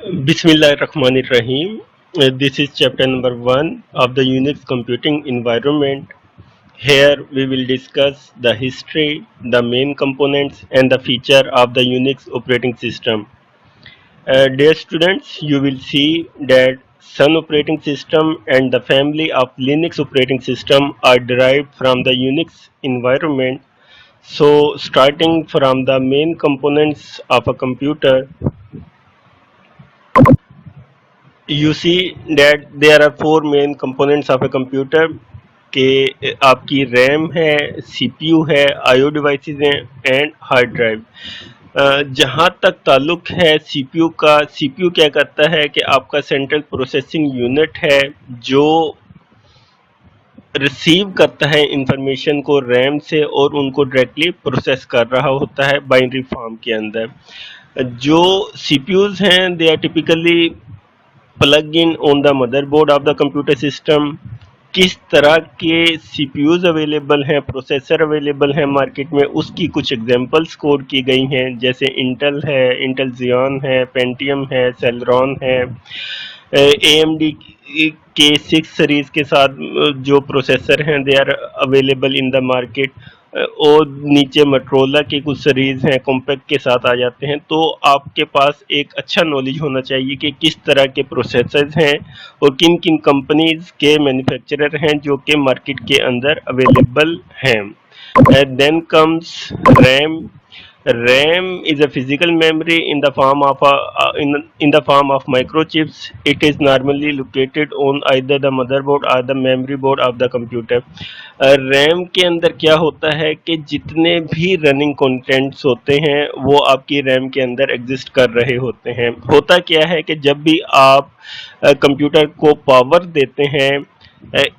Bismillahirrahmanirrahim. This is chapter number 1 of the Unix computing environment. Here we will discuss the history, the main components and the feature of the Unix operating system. Dear students, you will see that Sun operating system and the family of Linux operating system are derived from the Unix environment. So starting from the main components of a computer, you see that there are four main components of a computer कि आपकी RAM है, CPU है, IO devices हैं and hard drive. जहाँ तक ताल्लुक है CPU का, सीपीयू क्या करता है कि आपका सेंट्रल प्रोसेसिंग यूनिट है जो रिसीव करता है इंफॉर्मेशन को रैम से और उनको डायरेक्टली प्रोसेस कर रहा होता है बाइनरी फॉर्म के अंदर। जो सीपीयूज हैं they are typically plug in on the motherboard of the computer system. किस तरह के सीपीयूज अवेलेबल हैं, प्रोसेसर अवेलेबल हैं मार्केट में, उसकी कुछ एग्जांपल्स कोड की गई हैं, जैसे इंटेल है, इंटेल ज़ियोन है, पेंटियम है, सेलेरॉन है। एएमडी के 6 सीरीज के साथ जो प्रोसेसर हैं they are available in the market. और नीचे मोटोरोला की कुछ सीरीज हैं कॉम्पैक्ट के साथ आ जाते हैं। तो आपके पास एक अच्छा नॉलेज होना चाहिए कि किस तरह के प्रोसेसर्स हैं और किन किन कंपनीज के मैन्युफैक्चरर हैं जो कि मार्केट के अंदर अवेलेबल हैं। Then comes RAM. RAM is a physical memory in the form of in the form of microchips. It is normally located on either the motherboard or the memory board of the computer. RAM के अंदर क्या होता है कि जितने भी running contents होते हैं वो आपकी RAM के अंदर एग्जिस्ट कर रहे होते हैं। होता क्या है कि जब भी आप कंप्यूटर को पावर देते हैं,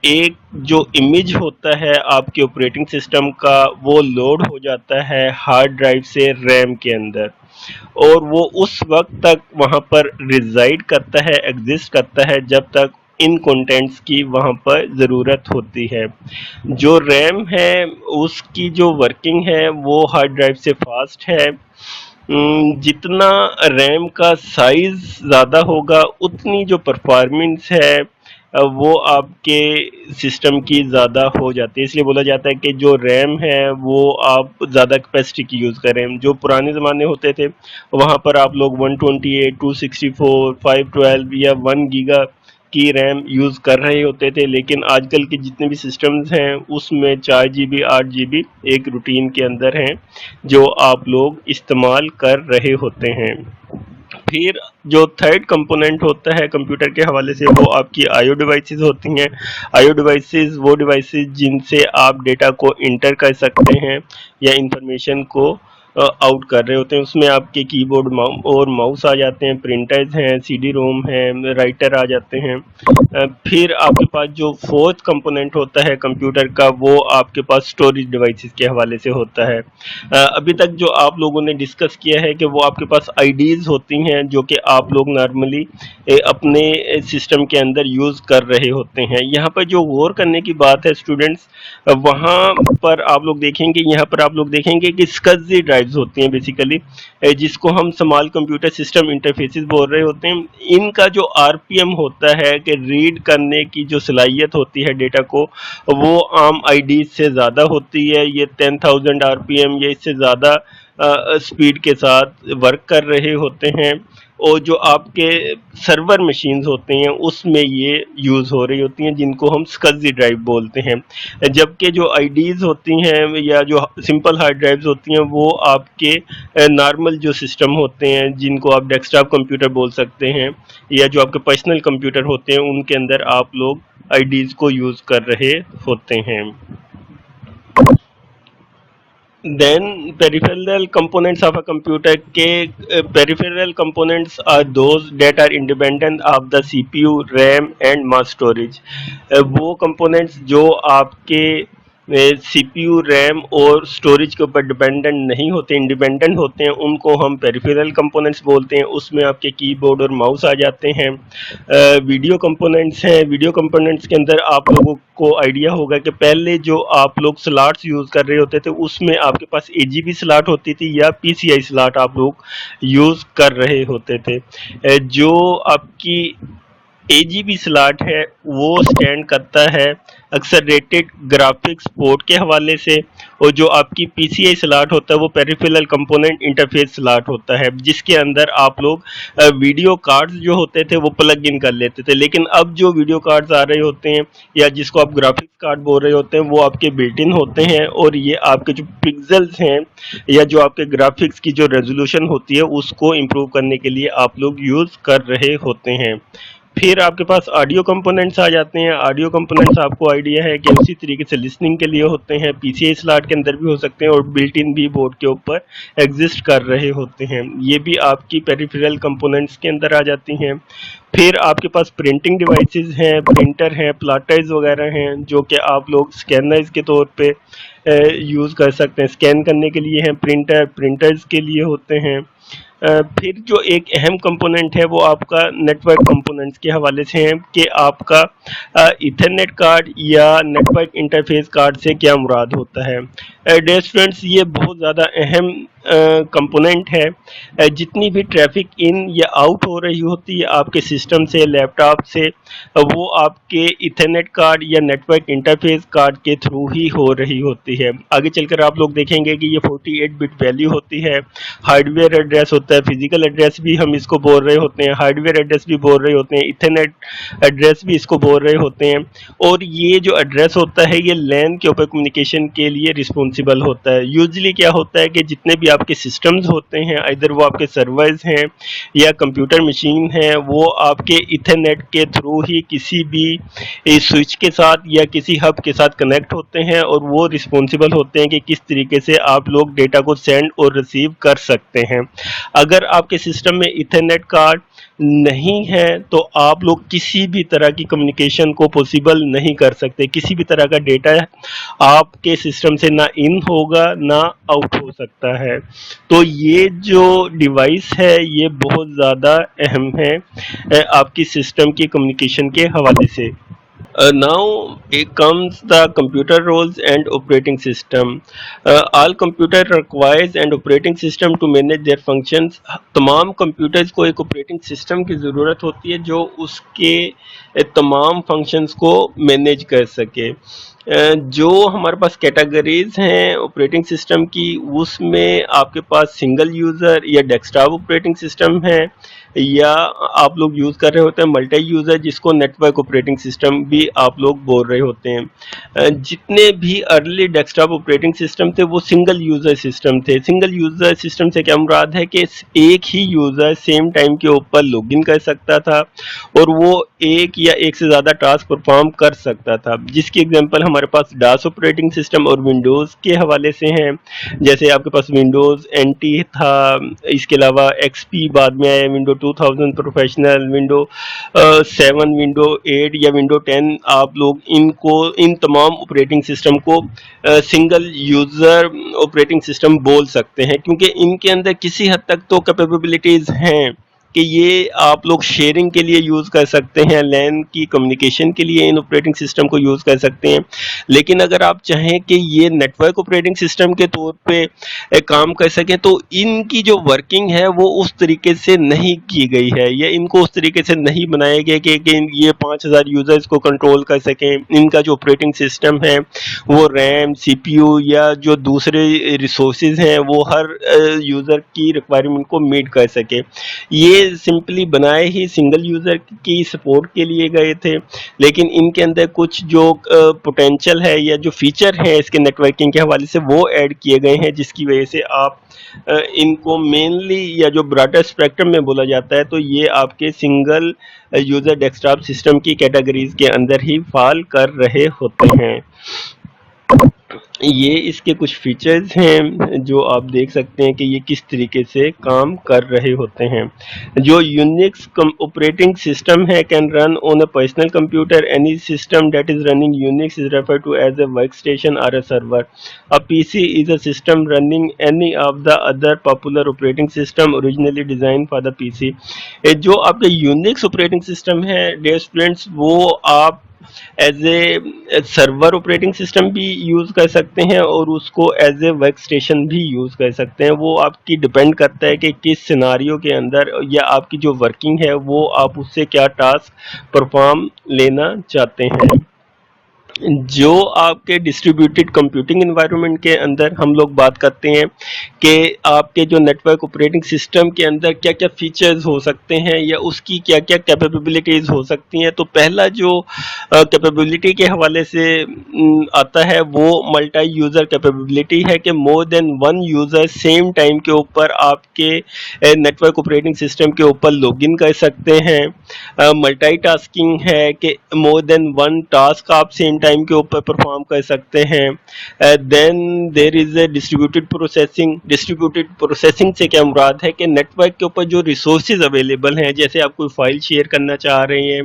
एक जो इमेज होता है आपके ऑपरेटिंग सिस्टम का वो लोड हो जाता है हार्ड ड्राइव से रैम के अंदर और वो उस वक्त तक वहाँ पर रिजाइड करता है, एग्जिस्ट करता है जब तक इन कंटेंट्स की वहाँ पर ज़रूरत होती है। जो रैम है उसकी जो वर्किंग है वो हार्ड ड्राइव से फास्ट है। जितना रैम का साइज़ ज़्यादा होगा उतनी जो परफॉर्मेंस है वो आपके सिस्टम की ज़्यादा हो जाती है। इसलिए बोला जाता है कि जो रैम है वो आप ज़्यादा कैपेसिटी की यूज़ करें। जो पुराने ज़माने होते थे वहाँ पर आप लोग 128, 264, 512 या 1 गीगा की रैम यूज़ कर रहे होते थे, लेकिन आजकल के जितने भी सिस्टम्स हैं उसमें 4 जीबी 8 जीबी एक रूटीन के अंदर हैं जो आप लोग इस्तेमाल कर रहे होते हैं। फिर जो थर्ड कंपोनेंट होता है कंप्यूटर के हवाले से वो आपकी आईओ डिवाइसेस होती हैं। आईओ डिवाइसेस वो डिवाइसेस जिनसे आप डेटा को इंटर कर सकते हैं या इंफॉर्मेशन को आउट कर रहे होते हैं। उसमें आपके कीबोर्ड और माउस आ जाते हैं, प्रिंटर्स हैं, सीडी रोम है, राइटर आ जाते हैं। फिर आपके पास जो फोर्थ कंपोनेंट होता है कंप्यूटर का वो आपके पास स्टोरेज डिवाइसेस के हवाले से होता है। अभी तक जो आप लोगों ने डिस्कस किया है कि वो आपके पास आईडीज़ होती हैं जो कि आप लोग नॉर्मली अपने सिस्टम के अंदर यूज़ कर रहे होते हैं। यहाँ पर जो गौर करने की बात है स्टूडेंट्स, वहाँ पर आप लोग देखेंगे, यहाँ पर आप लोग देखेंगे कि SCSI ड्राइव्स होती हैं बेसिकली, जिसको हम स्मॉल कंप्यूटर सिस्टम इंटरफेसेस बोल रहे होते हैं। इनका जो आरपीएम होता है कि रीड करने की जो सलाहियत होती है डेटा को वो आम आईडी से ज़्यादा होती है। ये 10,000 आरपीएम या इससे ज़्यादा स्पीड के साथ वर्क कर रहे होते हैं और जो आपके सर्वर मशीन्स होते हैं उसमें ये यूज़ हो रही होती हैं जिनको हम SCSI ड्राइव बोलते हैं। जबकि जो आईडीज़ होती हैं या जो सिंपल हार्ड ड्राइव्स होती हैं वो आपके नॉर्मल जो सिस्टम होते हैं जिनको आप डेस्कटॉप कंप्यूटर बोल सकते हैं या जो आपके पर्सनल कंप्यूटर होते हैं उनके अंदर आप लोग आईडीज़ को यूज़ कर रहे होते हैं। Then peripheral components of a computer के peripheral components are those that are independent of the CPU, RAM and mass storage। वो components जो आपके सीपीयू, रैम और स्टोरेज के ऊपर डिपेंडेंट नहीं होते, इंडिपेंडेंट होते हैं, उनको हम पेरिफेरल कंपोनेंट्स बोलते हैं। उसमें आपके कीबोर्ड और माउस आ जाते हैं। वीडियो कंपोनेंट्स हैं। वीडियो कंपोनेंट्स के अंदर आप लोगों को आइडिया होगा कि पहले जो आप लोग स्लॉट्स यूज़ कर रहे होते थे उसमें आपके पास एजीबी स्लॉट होती थी या पीसीआई स्लॉट आप लोग यूज़ कर रहे होते थे। जो आपकी एजीबी स्लॉट है वो स्टैंड करता है अक्सर रेटेड ग्राफिक्स पोर्ट के हवाले से, और जो आपकी पीसीआई स्लॉट होता है वो पेरिफेरल कंपोनेंट इंटरफेस स्लॉट होता है, जिसके अंदर आप लोग वीडियो कार्ड्स जो होते थे वो प्लग इन कर लेते थे। लेकिन अब जो वीडियो कार्ड्स आ रहे होते हैं या जिसको आप ग्राफिक्स कार्ड बोल रहे होते हैं वो आपके बिल्ट इन होते हैं, और ये आपके जो पिक्सल्स हैं या जो आपके ग्राफिक्स की जो रेजोल्यूशन होती है उसको इम्प्रूव करने के लिए आप लोग यूज़ कर रहे होते हैं। फिर आपके पास ऑडियो कंपोनेंट्स आ जाते हैं। ऑडियो कंपोनेंट्स आपको आइडिया है कि उसी तरीके से लिसनिंग के लिए होते हैं, पीसीआई स्लॉट के अंदर भी हो सकते हैं और बिल्ट इन भी बोर्ड के ऊपर एग्जिस्ट कर रहे होते हैं। ये भी आपकी पेरिफेरल कंपोनेंट्स के अंदर आ जाती हैं। फिर आपके पास प्रिंटिंग डिवाइसेस हैं, प्रिंटर हैं, प्लॉटर्स वगैरह हैं, जो कि आप लोग स्कैनर्स के तौर पे यूज़ कर सकते हैं। स्कैन करने के लिए हैं प्रिंटर, प्रिंटर्स के लिए होते हैं। फिर जो एक अहम कंपोनेंट है वो आपका नेटवर्क कंपोनेंट्स के हवाले से है कि आपका इथरनेट कार्ड या नेटवर्क इंटरफेस कार्ड से क्या मुराद होता है। डियर स्टूडेंट्स, ये बहुत ज़्यादा अहम कंपोनेंट है। जितनी भी ट्रैफिक इन या आउट हो रही होती है आपके सिस्टम से, लैपटॉप से, वो आपके इथरनेट कार्ड या नेटवर्क इंटरफेस कार्ड के थ्रू ही हो रही होती है। आगे चलकर आप लोग देखेंगे कि ये 48 बिट वैल्यू होती है। हार्डवेयर एड्रेस होता है, फिजिकल एड्रेस भी हम इसको बोल रहे होते हैं, हार्डवेयर एड्रेस भी बोल रहे होते हैं, इथरनेट एड्रेस भी इसको बोल रहे होते हैं। और ये जो एड्रेस होता है ये लैन के ऊपर कम्युनिकेशन के लिए रिस्पॉन्सिबल होता है। यूजली क्या होता है कि जितने भी आपके सिस्टम्स होते हैं, इधर वो आपके सर्वर्स हैं या कंप्यूटर मशीन हैं, वो आपके इथरनेट के थ्रू ही किसी भी स्विच के साथ या किसी हब के साथ कनेक्ट होते हैं, और वो रिस्पॉन्सिबल होते हैं कि किस तरीके से आप लोग डेटा को सेंड और रिसीव कर सकते हैं। अगर आपके सिस्टम में इथरनेट कार्ड नहीं है तो आप लोग किसी भी तरह की कम्युनिकेशन को पॉसिबल नहीं कर सकते। किसी भी तरह का डेटा आपके सिस्टम से ना इन होगा ना आउट हो सकता है। तो ये जो डिवाइस है ये बहुत ज़्यादा अहम है आपकी सिस्टम की कम्युनिकेशन के हवाले से। Now it comes the computer roles and operating system. All computer requires and operating system to manage their functions. तमाम कंप्यूटर्स को एक ऑपरेटिंग सिस्टम की ज़रूरत होती है जो उसके तमाम फंक्शंस को मैनेज कर सके। जो हमारे पास कैटेगरीज हैं ऑपरेटिंग सिस्टम की, उसमें आपके पास सिंगल यूज़र या डेस्कटॉप ऑपरेटिंग सिस्टम है, या आप लोग यूज़ कर रहे होते हैं मल्टी यूज़र, जिसको नेटवर्क ऑपरेटिंग सिस्टम भी आप लोग बोल रहे होते हैं। जितने भी अर्ली डेस्कटॉप ऑपरेटिंग सिस्टम थे वो सिंगल यूज़र सिस्टम थे। सिंगल यूज़र सिस्टम से क्या मुराद है कि एक ही यूज़र सेम टाइम के ऊपर लॉगिन कर सकता था और वो एक या एक से ज़्यादा टास्क परफॉर्म कर सकता था, जिसकी एग्जांपल हमारे पास डास ऑपरेटिंग सिस्टम और विंडोज़ के हवाले से हैं। जैसे आपके पास विंडोज़ एनटी था, इसके अलावा एक्सपी बाद में आया, विंडो 2000 प्रोफेशनल, विंडो 7, विंडो 8 या विंडो 10। आप लोग इनको, इन तमाम ऑपरेटिंग सिस्टम को सिंगल यूज़र ऑपरेटिंग सिस्टम बोल सकते हैं, क्योंकि इनके अंदर किसी हद तक तो कैपेबिलिटीज़ हैं कि ये आप लोग शेयरिंग के लिए यूज़ कर सकते हैं, लैन की कम्युनिकेशन के लिए इन ऑपरेटिंग सिस्टम को यूज़ कर सकते हैं। लेकिन अगर आप चाहें कि ये नेटवर्क ऑपरेटिंग सिस्टम के तौर पे काम कर सकें तो इनकी जो वर्किंग है वो उस तरीके से नहीं की गई है, या इनको उस तरीके से नहीं बनाया गया कि ये 5000 यूज़र्स को कंट्रोल कर सकें। इनका जो ऑपरेटिंग सिस्टम है वो रैम, सीपीयू या जो दूसरे रिसोर्सेज हैं वो हर यूज़र की रिक्वायरमेंट को मीट कर सके। ये सिंपली बनाए ही सिंगल यूज़र की सपोर्ट के लिए गए थे, लेकिन इनके अंदर कुछ जो पोटेंशियल है या जो फीचर है इसके नेटवर्किंग के हवाले से वो ऐड किए गए हैं, जिसकी वजह से आप इनको मेनली या जो ब्रॉडर स्पेक्ट्रम में बोला जाता है तो ये आपके सिंगल यूज़र डेस्कटॉप सिस्टम की कैटेगरीज के अंदर ही फॉल कर रहे होते हैं। ये इसके कुछ फीचर्स हैं जो आप देख सकते हैं कि ये किस तरीके से काम कर रहे होते हैं। जो यूनिक्स ऑपरेटिंग सिस्टम है can run on a personal computer. Any system that is running Unix is referred to as a work station और a server. A PC is a system running any of the other popular operating system originally design for the PC. जो आपके Unix operating system है dear students, वो आप as a server operating system भी use कर सकते हैं और उसको एज ए वर्क स्टेशन भी यूज़ कर सकते हैं। वो आपकी डिपेंड करता है कि किस सिनारियो के अंदर या आपकी जो वर्किंग है वो आप उससे क्या टास्क परफॉर्म लेना चाहते हैं। जो आपके डिस्ट्रीब्यूटेड कंप्यूटिंग एनवायरनमेंट के अंदर हम लोग बात करते हैं कि आपके जो नेटवर्क ऑपरेटिंग सिस्टम के अंदर क्या क्या फीचर्स हो सकते हैं या उसकी क्या क्या कैपेबिलिटीज़ हो सकती हैं। तो पहला जो कैपेबिलिटी के हवाले से आता है वो मल्टी यूज़र कैपेबिलिटी है कि more than one user same time के ऊपर आपके नेटवर्क ऑपरेटिंग सिस्टम के ऊपर लॉगिन कर सकते हैं। मल्टीटास्किंग है कि मोर देन वन टास्क आप सेम टाइम के ऊपर परफॉर्म कर सकते हैं। Then there is a distributed processing. Distributed processing से क्या मुराद है कि नेटवर्क के ऊपर जो रिसोर्सेज अवेलेबल हैं, जैसे आप कोई फाइल शेयर करना चाह रहे हैं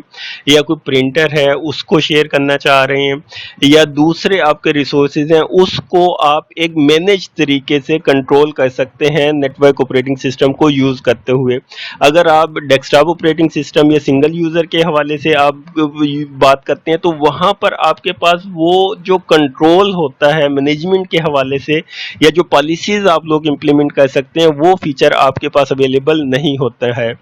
या कोई प्रिंटर है उसको शेयर करना चाह रहे हैं या दूसरे आपके रिसोर्सेज हैं, उसको आप एक मैनेज तरीके से कंट्रोल कर सकते हैं नेटवर्क ऑपरेटिंग सिस्टम को यूज़ करते हुए। अगर आप डेस्कटॉप ऑपरेटिंग सिस्टम या सिंगल यूज़र के हवाले से आप बात करते हैं तो वहाँ पर आपके पास वो जो कंट्रोल होता है मैनेजमेंट के हवाले से या जो पॉलिसीज़ आप लोग इम्प्लीमेंट कर सकते हैं वो फीचर आपके पास अवेलेबल नहीं होता है।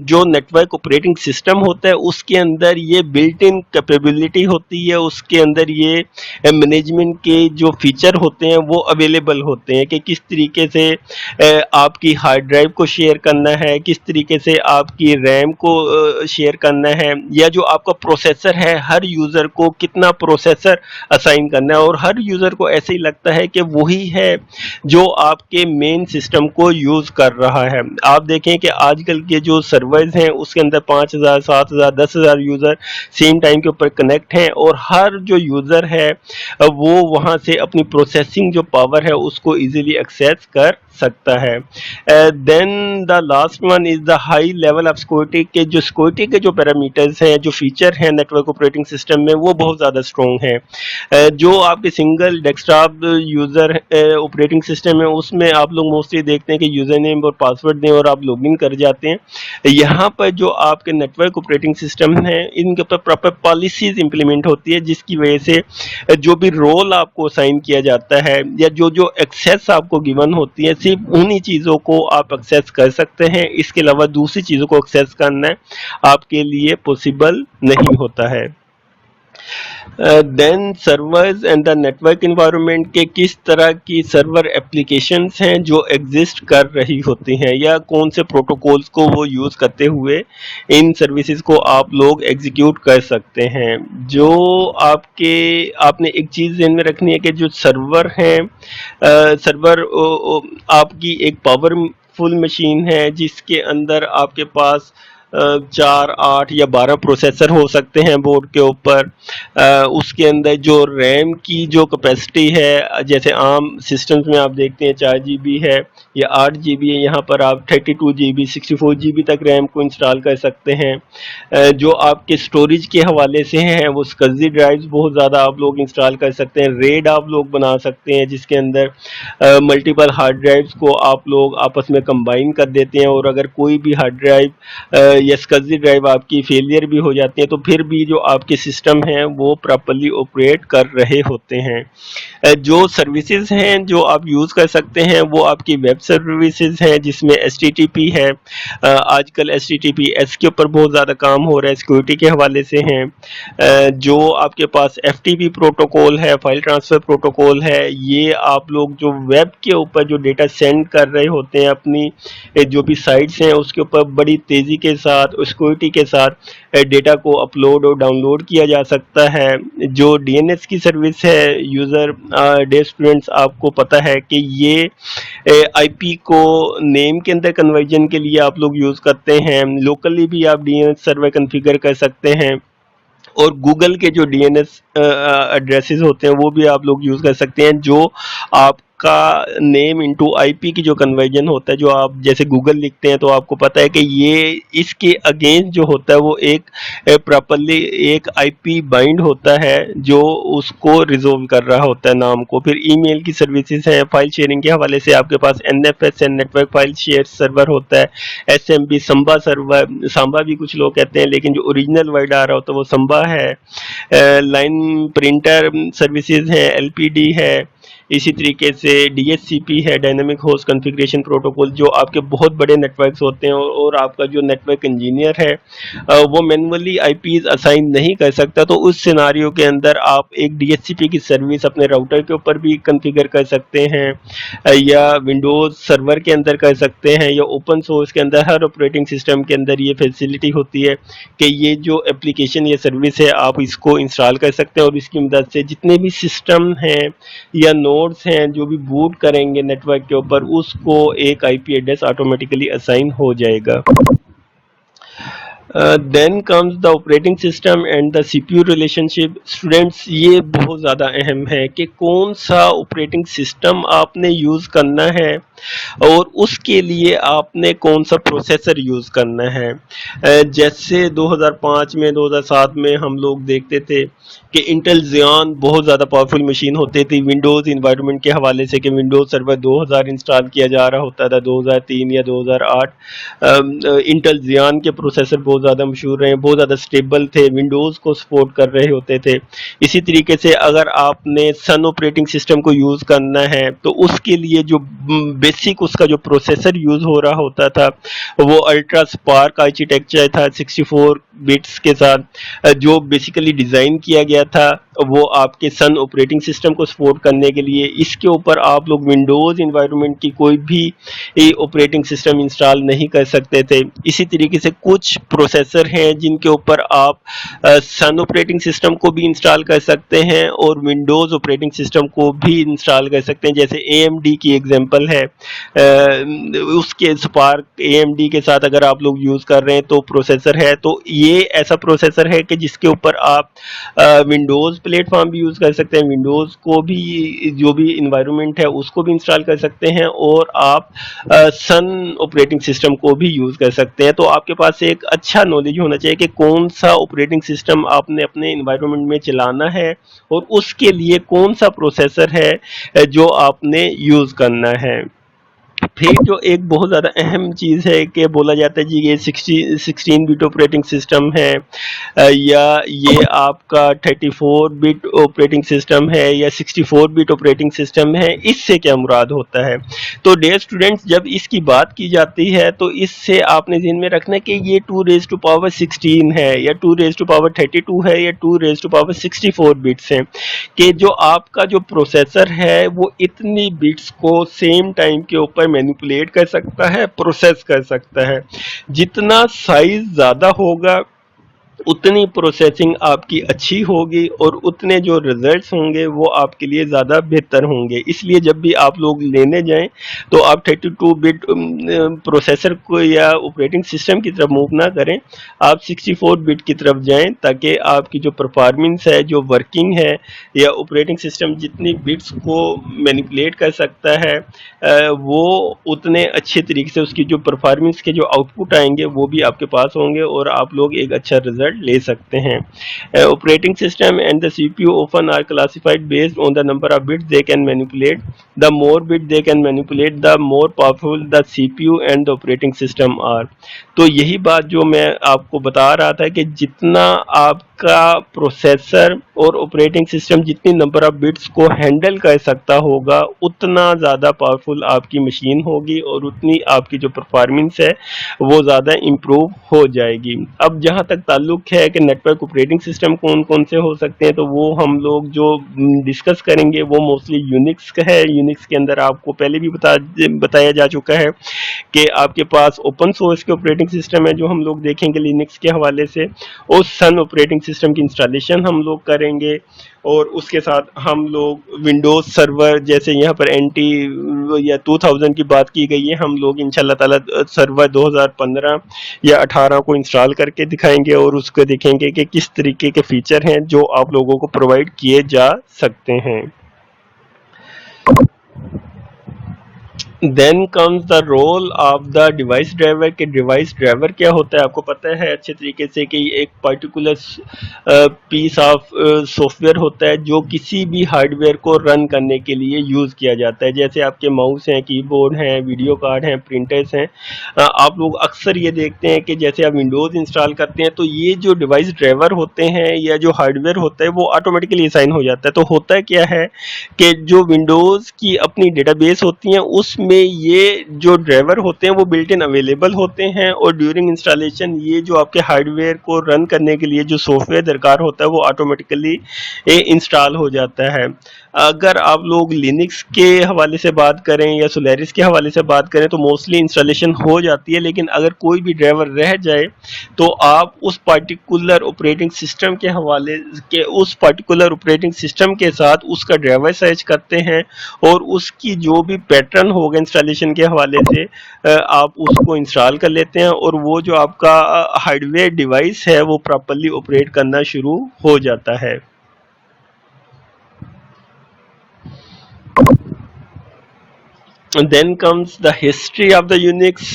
जो नेटवर्क ऑपरेटिंग सिस्टम होता है उसके अंदर ये बिल्ट इन कैपेबिलिटी होती है, उसके अंदर ये मैनेजमेंट के जो फीचर होते हैं वो अवेलेबल होते हैं कि किस तरीके से आपकी हार्ड ड्राइव को शेयर करना है, किस तरीके से आपकी रैम को शेयर करना है, या जो आपका प्रोसेसर है हर यूज़र को कितना प्रोसेसर असाइन करना है। और हर यूज़र को ऐसे ही लगता है कि वही है जो आपके मेन सिस्टम को यूज़ कर रहा है। आप देखें कि आजकल के जो सर्वर्स हैं उसके अंदर 5000 7000 10,000 यूज़र सेम टाइम के ऊपर कनेक्ट हैं और हर जो यूज़र है वो वहाँ से अपनी प्रोसेसिंग जो पावर है उसको इजीली एक्सेस कर सकता है। Then the last one is the high level of security के जो सिक्योरिटी के जो पैरामीटर्स हैं, जो फीचर हैं नेटवर्क ऑपरेटिंग सिस्टम में वो बहुत ज़्यादा स्ट्रॉन्ग है। जो आपके single desktop user operating system है उसमें आप लोग मोस्टली देखते हैं कि यूज़र नेम और पासवर्ड दें और आप लॉगिन कर जाते हैं। यहाँ पर जो आपके नेटवर्क ऑपरेटिंग सिस्टम है इनके ऊपर प्रॉपर पॉलिसीज इंप्लीमेंट होती है जिसकी वजह से जो भी रोल आपको असाइन किया जाता है या जो जो एक्सेस आपको गिवन होती है सिर्फ उन्हीं चीज़ों को आप एक्सेस कर सकते हैं। इसके अलावा दूसरी चीज़ों को एक्सेस करना आपके लिए पॉसिबल नहीं होता है। Then servers and the network environment के किस तरह की सर्वर एप्लीकेशंस हैं जो एग्जिस्ट कर रही होती हैं या कौन से प्रोटोकॉल्स को वो यूज़ करते हुए इन सर्विसेज को आप लोग एग्जीक्यूट कर सकते हैं। जो आपने एक चीज़ ध्यान में रखनी है कि जो सर्वर हैं सर्वर आपकी एक पावरफुल मशीन है जिसके अंदर आपके पास 4 8 या 12 प्रोसेसर हो सकते हैं बोर्ड के ऊपर। उसके अंदर जो रैम की जो कैपेसिटी है जैसे आम सिस्टम्स में आप देखते हैं 4 GB है या 8 GB है, यहाँ पर आप 32 GB 64 GB तक रैम को इंस्टॉल कर सकते हैं। जो आपके स्टोरेज के हवाले से हैं वो SCSI ड्राइव्स बहुत ज़्यादा आप लोग इंस्टॉल कर सकते हैं। रेड आप लोग बना सकते हैं जिसके अंदर मल्टीपल हार्ड ड्राइव्स को आप लोग आपस में कंबाइन कर देते हैं और अगर कोई भी हार्ड ड्राइव या SCSI ड्राइव आपकी फेलियर भी हो जाती है तो फिर भी जो आपके सिस्टम हैं वो प्रॉपर्ली ऑपरेट कर रहे होते हैं। जो सर्विसेज हैं जो आप यूज़ कर सकते हैं वो आपकी वेब सर्विसेज हैं जिसमें HTTP है। आजकल HTTPS के ऊपर बहुत ज़्यादा काम हो रहा है, सिक्योरिटी के हवाले से हैं। जो आपके पास FTP प्रोटोकॉल है, फाइल ट्रांसफ़र प्रोटोकॉल है, ये आप लोग जो वेब के ऊपर जो डेटा सेंड कर रहे होते हैं अपनी जो भी साइट्स हैं उसके ऊपर बड़ी तेज़ी के साथ सिक्योरिटी के साथ डेटा को अपलोड और डाउनलोड किया जा सकता है। जो DNS की सर्विस है यूज़र डे स्टूडेंट्स आपको पता है कि ये IP को नेम के अंदर कन्वर्जन के लिए आप लोग यूज़ करते हैं। लोकली भी आप DNS सर्वर कॉन्फ़िगर कर सकते हैं। और गूगल के जो डीएनएस एड्रेसेस होते हैं वो भी आप लोग यूज़ कर सकते हैं, जो आपका नेम इनटू आईपी की जो कन्वर्जन होता है, जो आप जैसे गूगल लिखते हैं तो आपको पता है कि ये इसके अगेंस्ट जो होता है वो एक प्रॉपरली एक आईपी बाइंड होता है जो उसको रिजोल्व कर रहा होता है नाम को। फिर ईमेल की सर्विसेज हैं, फाइल शेयरिंग के हवाले से आपके पास एनएफएस है, नेटवर्क फाइल शेयर सर्वर होता है, एसएमबी संबा सर्वर, सांबा भी कुछ लोग कहते हैं लेकिन जो ओरिजिनल वर्ड आ रहा होता है वो संबा है। लाइन प्रिंटर सर्विसेज है, एलपीडी है, इसी तरीके से डीएचसीपी है, डायनामिक होस्ट कॉन्फ़िगरेशन प्रोटोकॉल, जो आपके बहुत बड़े नेटवर्क्स होते हैं और आपका जो नेटवर्क इंजीनियर है वो मैनुअली आईपीज असाइन नहीं कर सकता, तो उस सिनारियो के अंदर आप एक डीएचसीपी की सर्विस अपने राउटर के ऊपर भी कॉन्फ़िगर कर सकते हैं, या विंडोज़ सर्वर के अंदर कर सकते हैं, या ओपन सोर्स के अंदर हर ऑपरेटिंग सिस्टम के अंदर ये फैसिलिटी होती है कि ये जो एप्लीकेशन या सर्विस है आप इसको इंस्टॉल कर सकते हैं और इसकी मदद से जितने भी सिस्टम हैं या नोड्स हैं जो भी बूट करेंगे नेटवर्क के ऊपर उसको एक आईपी एड्रेस ऑटोमेटिकली असाइन हो जाएगा। Then comes the operating system and the CPU relationship. Students, ये बहुत ज़्यादा अहम है कि कौन सा ऑपरेटिंग सिस्टम आपने यूज़ करना है और उसके लिए आपने कौन सा प्रोसेसर यूज़ करना है। जैसे 2005 में 2007 में हम लोग देखते थे कि इंटेल ज़ियॉन बहुत ज़्यादा पावरफुल मशीन होती थी विंडोज़ इन्वायरमेंट के हवाले से, कि विंडोज़ सर्वर 2000 इंस्टॉल किया जा रहा होता था, 2003 या 2008। इंटेल ज़ियॉन के प्रोसेसर बहुत ज़्यादा मशहूर रहे, बहुत ज़्यादा स्टेबल थे, विंडोज़ को सपोर्ट कर रहे होते थे। इसी तरीके से अगर आपने सन ऑपरेटिंग सिस्टम को यूज़ करना है तो उसके लिए जो बेसिक उसका जो प्रोसेसर यूज़ हो रहा होता था वो अल्ट्रा स्पार्क आर्किटेक्चर था 64 बिट्स के साथ, जो बेसिकली डिज़ाइन किया गया था वो आपके सन ऑपरेटिंग सिस्टम को सपोर्ट करने के लिए। इसके ऊपर आप लोग विंडोज़ इन्वायरमेंट की कोई भी ऑपरेटिंग सिस्टम इंस्टॉल नहीं कर सकते थे। इसी तरीके से कुछ प्रोसेसर हैं जिनके ऊपर आप सन ऑपरेटिंग सिस्टम को भी इंस्टॉल कर सकते हैं और विंडोज़ ऑपरेटिंग सिस्टम को भी इंस्टॉल कर सकते हैं। जैसे AMD की एग्जांपल है, उसके स्पार्क AMD के साथ अगर आप लोग यूज़ कर रहे हैं तो प्रोसेसर है, तो ये ऐसा प्रोसेसर है कि जिसके ऊपर आप विंडोज़ प्लेटफॉर्म भी यूज़ कर सकते हैं, विंडोज़ को भी जो भी इन्वायरमेंट है उसको भी इंस्टॉल कर सकते हैं और आप सन ऑपरेटिंग सिस्टम को भी यूज़ कर सकते हैं। तो आपके पास एक अच्छा नॉलेज होना चाहिए कि कौन सा ऑपरेटिंग सिस्टम आपने अपने इन्वायरमेंट में चलाना है और उसके लिए कौन सा प्रोसेसर है जो आपने यूज़ करना है। फिर जो एक बहुत ज़्यादा अहम चीज़ है कि बोला जाता है जी ये 16 बिट ऑपरेटिंग सिस्टम है, या ये आपका 34 बिट ऑपरेटिंग सिस्टम है या 64 बिट ऑपरेटिंग सिस्टम है, इससे क्या मुराद होता है। तो डियर स्टूडेंट्स, जब इसकी बात की जाती है तो इससे आपने ध्यान में रखना है कि ये 2⁻16 है या 2⁻32 है या 2⁻64 बिट्स हैं, कि जो आपका जो प्रोसेसर है वो इतनी बिट्स को सेम टाइम के ऊपर मैनिपुलेट कर सकता है, प्रोसेस कर सकता है। जितना साइज ज़्यादा होगा उतनी प्रोसेसिंग आपकी अच्छी होगी और उतने जो रिजल्ट्स होंगे वो आपके लिए ज़्यादा बेहतर होंगे। इसलिए जब भी आप लोग लेने जाएं तो आप 32 बिट प्रोसेसर को या ऑपरेटिंग सिस्टम की तरफ मूव ना करें, आप 64 बिट की तरफ जाएं ताकि आपकी जो परफॉर्मेंस है, जो वर्किंग है, या ऑपरेटिंग सिस्टम जितनी बिट्स को मैनिपुलेट कर सकता है वो उतने अच्छे तरीके से उसकी जो परफॉर्मेंस के जो आउटपुट आएंगे वो भी आपके पास होंगे और आप लोग एक अच्छा रिजल्ट ले सकते हैं। Operating system and the CPU often are classified based on the number of bits they can manipulate. The more bit they can manipulate the more powerful the CPU and the operating system are. तो यही बात जो मैं आपको बता रहा था कि जितना आपका प्रोसेसर और ऑपरेटिंग सिस्टम जितनी नंबर ऑफ बिट्स को हैंडल कर सकता होगा उतना ज़्यादा पावरफुल आपकी मशीन होगी और उतनी आपकी जो परफॉर्मेंस है वो ज़्यादा इम्प्रूव हो जाएगी। अब जहाँ तक ताल्लुक है कि नेटवर्क ऑपरेटिंग सिस्टम कौन कौन से हो सकते हैं, तो वो हम लोग जो डिस्कस करेंगे वो मोस्टली यूनिक्स का है। यूनिक्स के अंदर आपको पहले भी बताया जा चुका है कि आपके पास ओपन सोर्स के ऑपरेटिंग सिस्टम है जो हम लोग देखेंगे लिनक्स के हवाले से, और सन ऑपरेटिंग सिस्टम सिस्टम की इंस्टॉलेशन हम लोग करेंगे और उसके साथ हम लोग विंडोज़ सर्वर जैसे यहाँ पर एनटी या 2000 की बात की गई है, हम लोग इंशाल्लाह ताला सर्वर 2015 या 18 को इंस्टॉल करके दिखाएंगे और उसको देखेंगे कि किस तरीके के फीचर हैं जो आप लोगों को प्रोवाइड किए जा सकते हैं। Then comes the role of the device driver कि डिवाइस ड्राइवर क्या होता है। आपको पता है अच्छे तरीके से कि एक पर्टिकुलर पीस ऑफ सॉफ्टवेयर होता है जो किसी भी हार्डवेयर को रन करने के लिए यूज़ किया जाता है। जैसे आपके माउस हैं, कीबोर्ड हैं, वीडियो कार्ड हैं, प्रिंटर्स हैं। आप लोग अक्सर ये देखते हैं कि जैसे आप विंडोज़ इंस्टॉल करते हैं तो ये जो डिवाइस ड्राइवर होते हैं या जो हार्डवेयर होता है वो ऑटोमेटिकली असाइन हो जाता है। तो होता क्या है कि जो विंडोज़ की अपनी डेटाबेस होती हैं उसमें ये जो ड्राइवर होते हैं वो बिल्ट इन अवेलेबल होते हैं और ड्यूरिंग इंस्टॉलेशन ये जो आपके हार्डवेयर को रन करने के लिए जो सॉफ्टवेयर दरकार होता है वो ऑटोमेटिकली इंस्टॉल हो जाता है। अगर आप लोग लिनक्स के हवाले से बात करें या सोलारिस के हवाले से बात करें तो मोस्टली इंस्टॉलेशन हो जाती है, लेकिन अगर कोई भी ड्राइवर रह जाए तो आप उस पर्टिकुलर ऑपरेटिंग सिस्टम के हवाले के उस पर्टिकुलर ऑपरेटिंग सिस्टम के साथ उसका ड्राइवर सर्च करते हैं और उसकी जो भी पैटर्न होगा इंस्टॉलेशन के हवाले से आप उसको इंस्टॉल कर लेते हैं और वो जो आपका हार्डवेयर डिवाइस है वो प्रॉपर्ली ऑपरेट करना शुरू हो जाता है। Then comes the history of the Unix.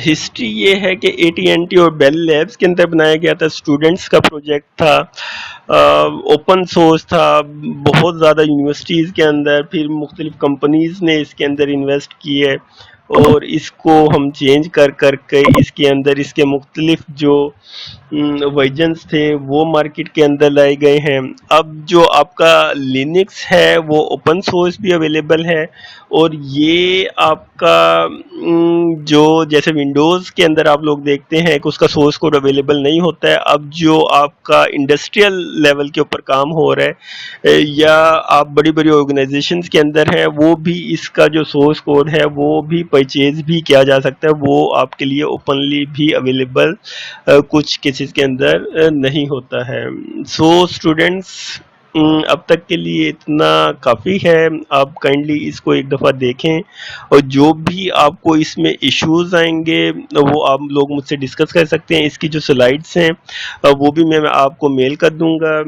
History ये है कि AT&T और बेल लैब्स के अंदर बनाया गया था, स्टूडेंट्स का प्रोजेक्ट था, ओपन सोर्स था, बहुत ज़्यादा यूनिवर्सिटीज़ के अंदर फिर मुख्तलिफ कंपनीज़ ने इसके अंदर इन्वेस्ट किए और इसको हम चेंज कर के इसके अंदर इसके मुख्तलिफ जो वर्जन्स थे वो मार्केट के अंदर लाए गए हैं। अब जो आपका लिनक्स है वो ओपन सोर्स भी अवेलेबल है और ये आपका जो जैसे विंडोज़ के अंदर आप लोग देखते हैं कि उसका सोर्स कोड अवेलेबल नहीं होता है। अब जो आपका इंडस्ट्रियल लेवल के ऊपर काम हो रहा है या आप बड़ी-बड़ी ऑर्गेनाइजेशंस के अंदर हैं वो भी इसका जो सोर्स कोड है वो भी परचेज़ भी किया जा सकता है, वो आपके लिए ओपनली भी अवेलेबल कुछ केसेस के अंदर नहीं होता है। सो स्टूडेंट्स अब तक के लिए इतना काफ़ी है। आप काइंडली इसको एक दफ़ा देखें और जो भी आपको इसमें इश्यूज़ आएंगे वो आप लोग मुझसे डिस्कस कर सकते हैं। इसकी जो स्लाइड्स हैं वो भी मैं आपको मेल कर दूंगा।